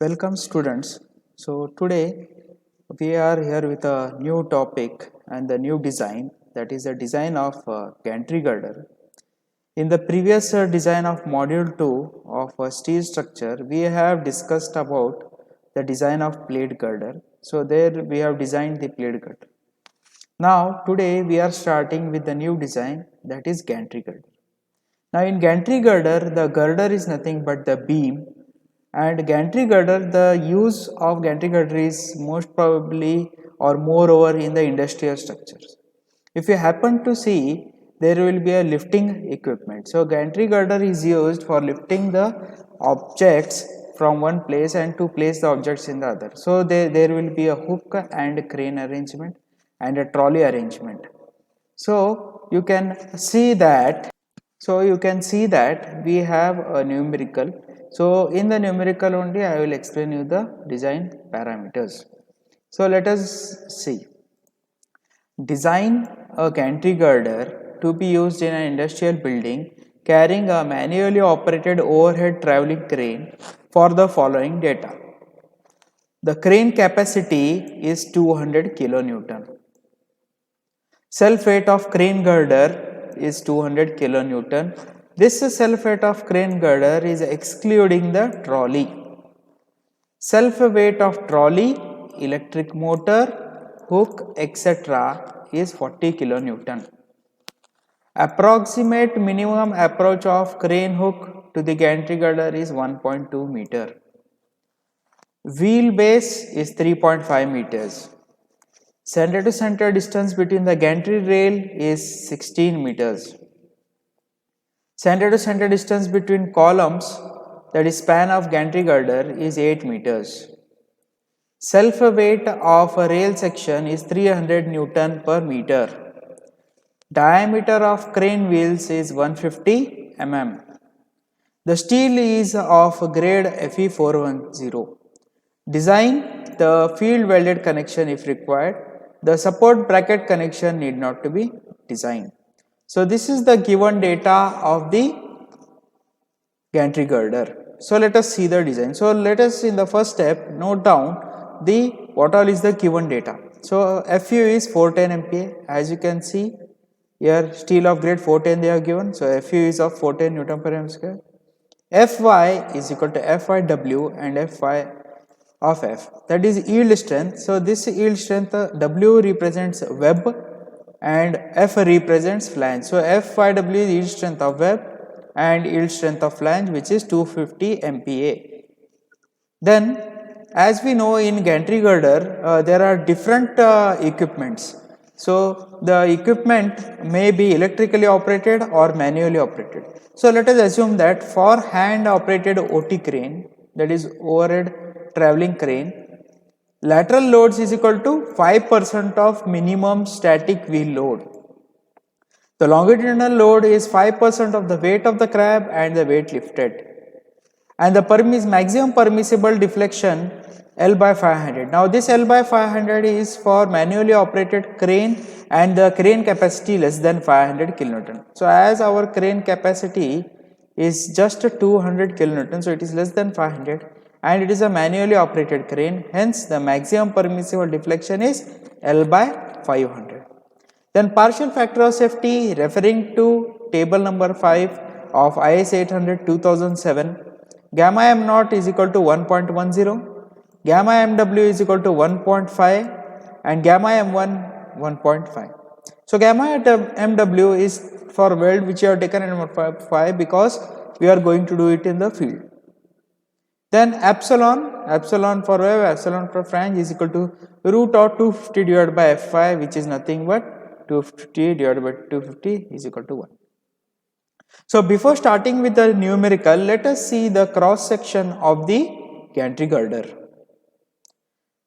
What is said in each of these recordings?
Welcome students. So today we are here with a new topic and the new design, that is the design of gantry girder. In the previous design of module 2 of steel structure, we have discussed about the design of plate girder. So there we have designed the plate girder. Now today we are starting with the new design, that is gantry girder. Now in gantry girder, the girder is nothing but the beam, and gantry girder, the use of gantry girder is most probably or moreover in the industrial structures. If you happen to see, there will be a lifting equipment. So gantry girder is used for lifting the objects from one place and to place the objects in the other. So there will be a hook and crane arrangement and a trolley arrangement. So you can see that we have a numerical. So in the numerical only I will explain you the design parameters. So let us see. Design a gantry girder to be used in an industrial building carrying a manually operated overhead traveling crane for the following data. The crane capacity is 200 kilonewton. Self weight of crane girder is 200 kilonewton. This self weight of crane girder is excluding the trolley. Self weight of trolley, electric motor, hook, etc. is 40 kilonewton. Approximate minimum approach of crane hook to the gantry girder is 1.2 meter. Wheel base is 3.5 meters. Center to center distance between the gantry rail is 16 meters. Center to center distance between columns, that is span of gantry girder, is 8 meters. Self weight of a rail section is 300 Newton per meter. Diameter of crane wheels is 150 mm. The steel is of grade Fe410. Design the field welded connection if required. The support bracket connection need not to be designed. So this is the given data of the gantry girder. So let us see the design. So let us in the first step note down the what all is the given data. So Fu is 410 MPa, as you can see here steel of grade 410 they are given. So Fu is of 410 Newton per m square. Fy is equal to Fyw and Fy of F, that is yield strength. So this yield strength W represents web and F represents flange. So Fyw is yield strength of web and yield strength of flange, which is 250 MPa. Then as we know in gantry girder there are different equipments. So the equipment may be electrically operated or manually operated. So let us assume that for hand operated OT crane, that is overhead traveling crane, lateral loads is equal to 5% of minimum static wheel load. The longitudinal load is 5% of the weight of the crab and the weight lifted. And the maximum permissible deflection L by 500. Now this L by 500 is for manually operated crane and the crane capacity less than 500 kilonewton. So as our crane capacity is just 200 kilonewton, so it is less than 500 and it is a manually operated crane, hence the maximum permissible deflection is L by 500. Then partial factor of safety referring to table number 5 of IS 800 2007, gamma m naught is equal to 1.10, gamma mw is equal to 1.5 and gamma m1 1.5. So gamma mw is for weld which you have taken at 5 because we are going to do it in the field. Then epsilon for wave, epsilon for flange is equal to root of 250 divided by F5, which is nothing but 250 divided by 250 is equal to 1. So before starting with the numerical, let us see the cross section of the gantry girder.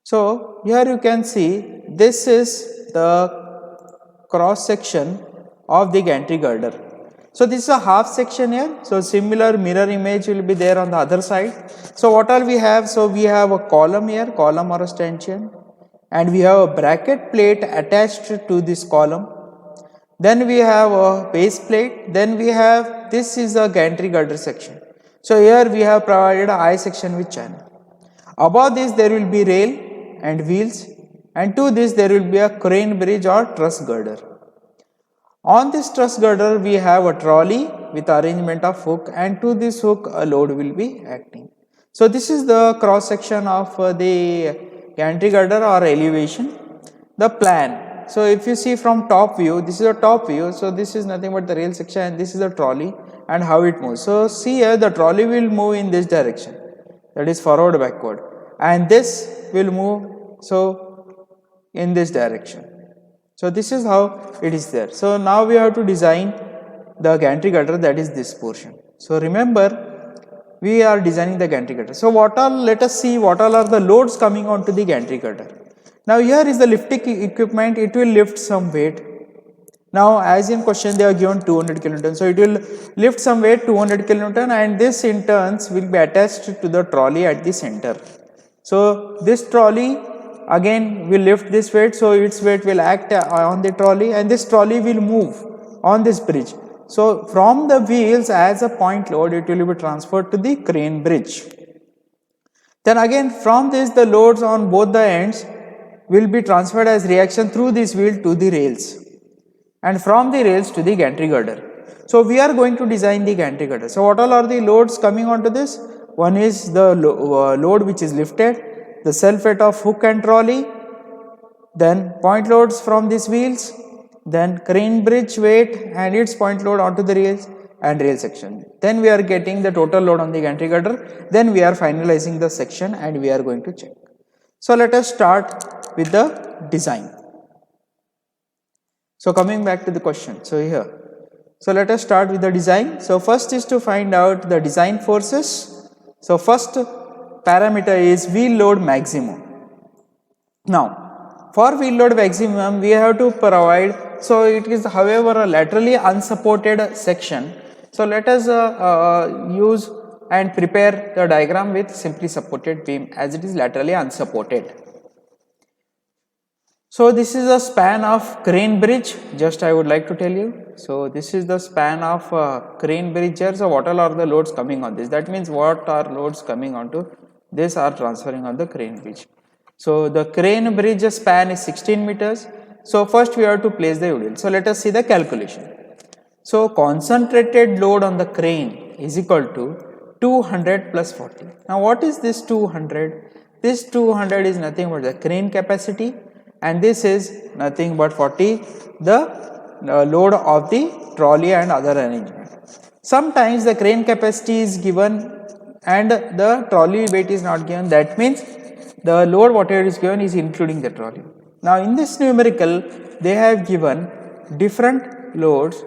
So here you can see this is the cross section of the gantry girder. So this is a half section here. So similar mirror image will be there on the other side. So what all we have? So we have a column here, column or a stanchion, and we have a bracket plate attached to this column. Then we have a base plate. Then we have, this is a gantry girder section. So here we have provided a I section with channel. Above this there will be rail and wheels, and to this there will be a crane bridge or truss girder. On this truss girder we have a trolley with arrangement of hook, and to this hook a load will be acting. So this is the cross section of the gantry girder or elevation. The plan. So if you see from top view, this is a top view. So this is nothing but the rail section, and this is the trolley and how it moves. So see here, the trolley will move in this direction, that is forward backward, and this will move so in this direction. So this is how it is there. So now we have to design the gantry girder, that is this portion. So remember, we are designing the gantry girder. So what all, let us see what all are the loads coming onto the gantry girder. Now here is the lifting equipment, it will lift some weight. Now as in question they are given 200 kilonewton, so it will lift some weight 200 kilonewton, and this in turns will be attached to the trolley at the center. So this trolley again will lift this weight, so its weight will act on the trolley, and this trolley will move on this bridge. So from the wheels as a point load, it will be transferred to the crane bridge. Then again from this the loads on both the ends will be transferred as reaction through this wheel to the rails, and from the rails to the gantry girder. So we are going to design the gantry girder. So what all are the loads coming onto this? One is the load which is lifted, the self weight of hook and trolley, then point loads from these wheels, then crane bridge weight and its point load onto the rails and rail section. Then we are getting the total load on the gantry girder. Then we are finalizing the section and we are going to check. So let us start with the design. So coming back to the question, so here, so let us start with the design. So first is to find out the design forces. So first parameter is wheel load maximum. Now for wheel load maximum we have to provide, so it is however a laterally unsupported section. So let us use and prepare the diagram with simply supported beam as it is laterally unsupported. So this is the span of crane bridge, just I would like to tell you. So this is the span of crane bridge here. So what all are the loads coming on this? That means what are loads coming onto this are transferring on the crane bridge. So the crane bridge span is 16 meters. So first we have to place the UDL. So let us see the calculation. So concentrated load on the crane is equal to 200 plus 40. Now what is this 200? This 200 is nothing but the crane capacity, and this is nothing but 40 the load of the trolley and other arrangement. Sometimes the crane capacity is given and the trolley weight is not given, that means the load whatever is given is including the trolley. Now in this numerical they have given different loads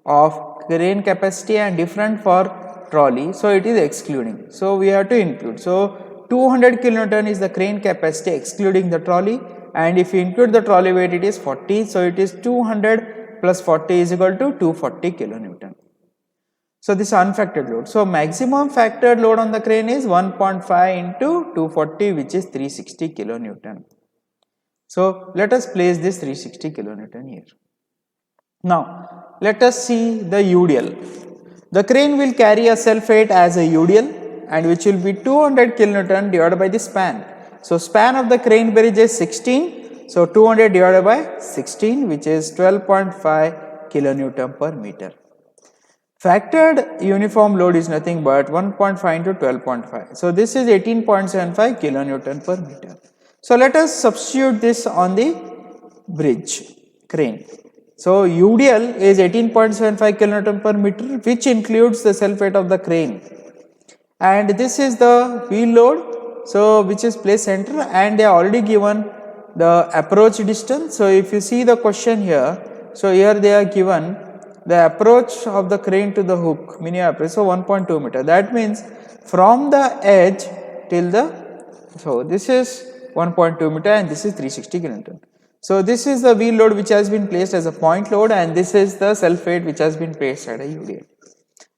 of crane capacity and different for trolley, so it is excluding, so we have to include. So 200 kilonewton is the crane capacity excluding the trolley, and if you include the trolley weight it is 40, so it is 200 plus 40 is equal to 240 kilonewton. So this unfactored load. So maximum factored load on the crane is 1.5 into 240, which is 360 kilonewton. So let us place this 360 kilonewton here. Now let us see the UDL. The crane will carry a self weight as a UDL, and which will be 200 kilonewton divided by the span. So span of the crane bridge is 16, so 200 divided by 16, which is 12.5 kilonewton per meter. Factored uniform load is nothing but 1.5 into 12.5. So this is 18.75 kilonewton per meter. So let us substitute this on the bridge crane. So UDL is 18.75 kilonewton per meter, which includes the self weight of the crane. And this is the wheel load, so which is placed center, and they are already given the approach distance. So if you see the question here, so here they are given the approach of the crane to the hook, minimum approach, so 1.2 meter. That means from the edge till the, so this is 1.2 meter and this is 360 kilonewton. So this is the wheel load which has been placed as a point load, and this is the self weight which has been placed at a UDL.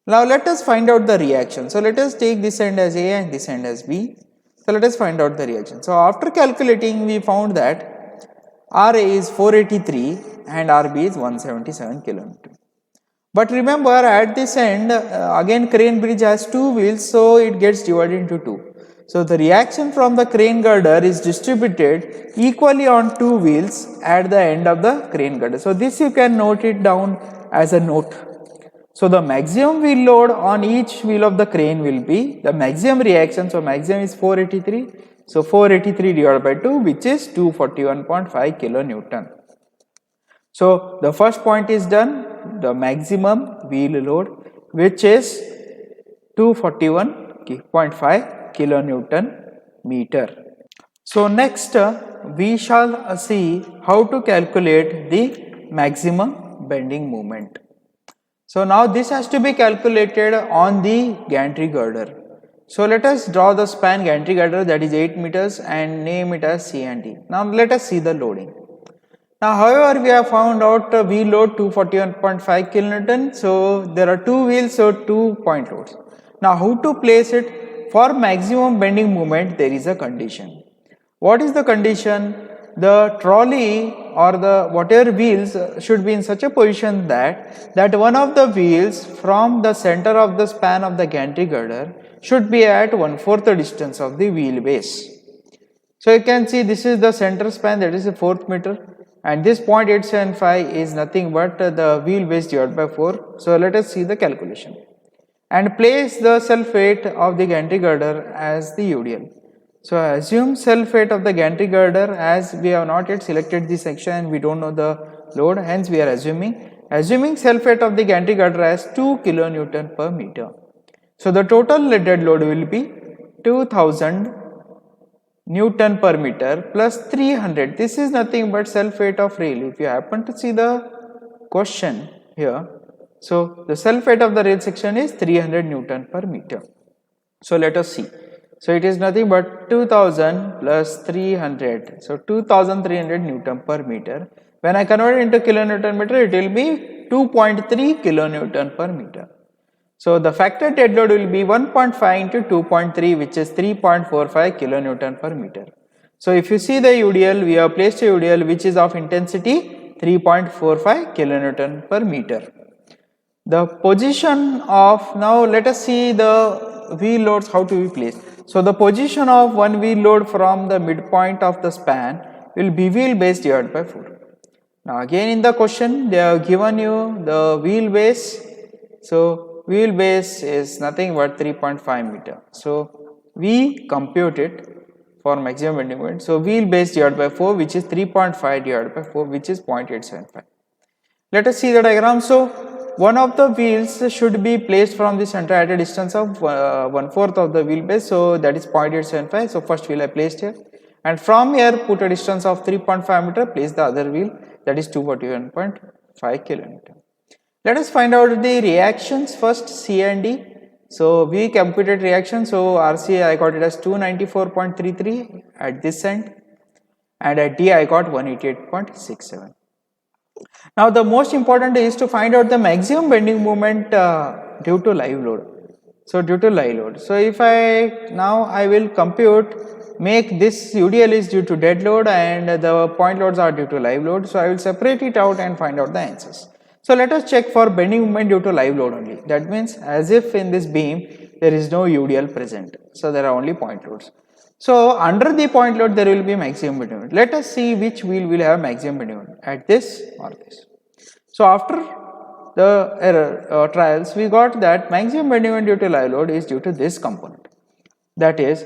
Now let us find out the reaction. So let us take this end as A and this end as B. So let us find out the reaction. So after calculating we found that RA is 483 and RB is 177 kilonewton. But remember at this end again crane bridge has two wheels, so it gets divided into two. So the reaction from the crane girder is distributed equally on two wheels at the end of the crane girder. So this you can note it down as a note. So the maximum wheel load on each wheel of the crane will be the maximum reaction. So maximum is 483. So 483 divided by 2, which is 241.5 kilonewton. So the first point is done, the maximum wheel load, which is 241.5 kilonewton meter. So next we shall see how to calculate the maximum bending moment. So now this has to be calculated on the gantry girder. So let us draw the span gantry girder, that is 8 meters, and name it as C and D. Now let us see the loading. Now however, we have found out wheel load 241.5 kilonewton. So there are two wheels, so 2 point loads. Now how to place it? For maximum bending moment, there is a condition. What is the condition? The trolley or the whatever wheels should be in such a position that one of the wheels from the center of the span of the gantry girder should be at 1/4 the distance of the wheel base. So you can see this is the center span, that is a 4th meter, and this 0.875 is nothing but the wheel base divided by 4. So let us see the calculation and place the self weight of the gantry girder as the UDL. So assume self weight of the gantry girder, as we have not yet selected this section and we don't know the load, hence we are assuming self weight of the gantry girder as 2 kilonewton per meter. So the total dead load will be 2000 Newton per meter plus 300. This is nothing but self weight of rail. If you happen to see the question here, so the self weight of the rail section is 300 Newton per meter. So let us see. So it is nothing but 2000 plus 300. So 2300 Newton per meter. When I convert it into kilonewton meter, it will be 2.3 kilonewton per meter. So the factor dead load will be 1.5 into 2.3, which is 3.45 kilonewton per meter. So if you see the UDL, we have placed a UDL which is of intensity 3.45 kilonewton per meter. The position of, now let us see the wheel loads, how to be placed. So the position of one wheel load from the midpoint of the span will be wheel base divided by 4. Now again in the question they have given you the wheel base. So wheel base is nothing but 3.5 meter. So we compute it for maximum bending moment. So wheel base divided by 4, which is 3.5 divided by 4, which is 0.875. Let us see the diagram. So one of the wheels should be placed from the center at a distance of 1/4 of the wheel base. So that is 0.875. So first wheel I placed here, and from here put a distance of 3.5 meter, place the other wheel, that is 241.5 kilonewton. Let us find out the reactions first, C and D. So we computed reaction. So RC I got it as 294.33 at this end, and at D I got 188.67. Now the most important is to find out the maximum bending moment due to live load. So due to live load. So if I will compute, make this UDL is due to dead load and the point loads are due to live load. So I will separate it out and find out the answers. So let us check for bending moment due to live load only. That means as if in this beam there is no UDL present. So there are only point loads. So under the point load there will be maximum bending moment. Let us see which wheel will have maximum bending moment, at this or this. So after the error trials, we got that maximum bending moment due to live load is due to this component. That is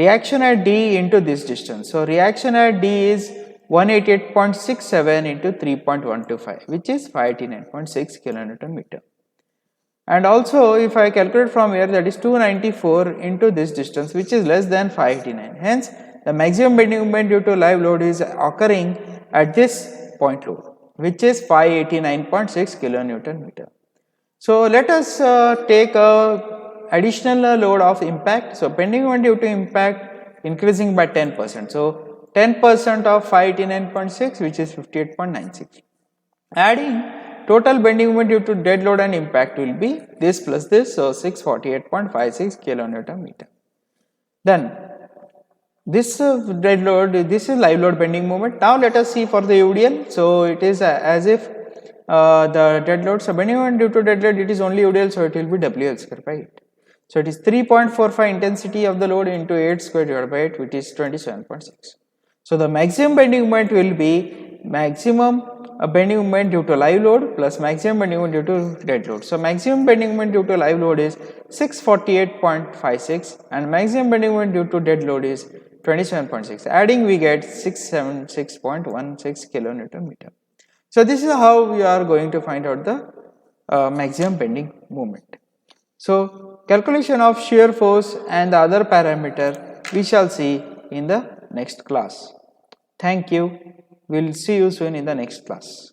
reaction at D into this distance. So reaction at D is 188.67 into 3.125, which is 589.6 kilonewton meter. And also if I calculate from here, that is 294 into this distance, which is less than 589. Hence the maximum bending moment due to live load is occurring at this point load, which is 589.6 kilonewton meter. So let us take a additional load of impact. So bending moment due to impact increasing by 10%. So 10% of 589.6, which is 58.96. Adding total bending moment due to dead load and impact will be this plus this, so 648.56 kilonewton meter. Then this dead load, this is live load bending moment. Now let us see for the UDL. So it is as if the dead load, so bending moment due to dead load, it is only UDL, so it will be WL square by 8. So it is 3.45 intensity of the load into 8 square divided by 8, which is 27.6. So the maximum bending moment will be maximum bending moment due to live load plus maximum bending moment due to dead load. So maximum bending moment due to live load is 648.56 and maximum bending moment due to dead load is 27.6. Adding we get 676.16 kilonewton meter. So this is how we are going to find out the maximum bending moment. So calculation of shear force and the other parameter we shall see in the next class. Thank you. We will see you soon in the next class.